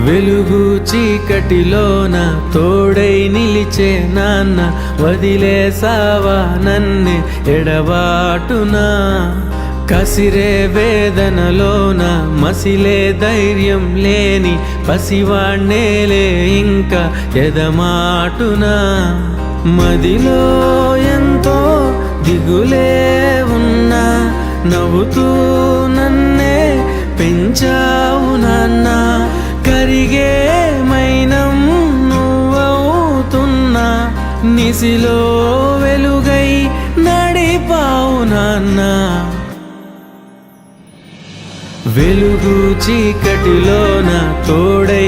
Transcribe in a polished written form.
వెలుగు చీకటిలోన తోడై నిలిచే నాన్న, వదిలేసావా నన్నే ఎడబాటునా. కసిరే వేదనలోన మసిలే ధైర్యం లేని పసివాణ్ణేలే ఇంకా ఎదమాటునా. మదిలో ఎంతో దిగులే ఉన్నా, నవ్వుతూ నన్నే పెంచావు నాన్న. కరిగే మైనం నువ్వవుతున్నా, నిసిలో వెలుగై నడిపావు నాన్న. వెలుగు చీకటిలోన తోడై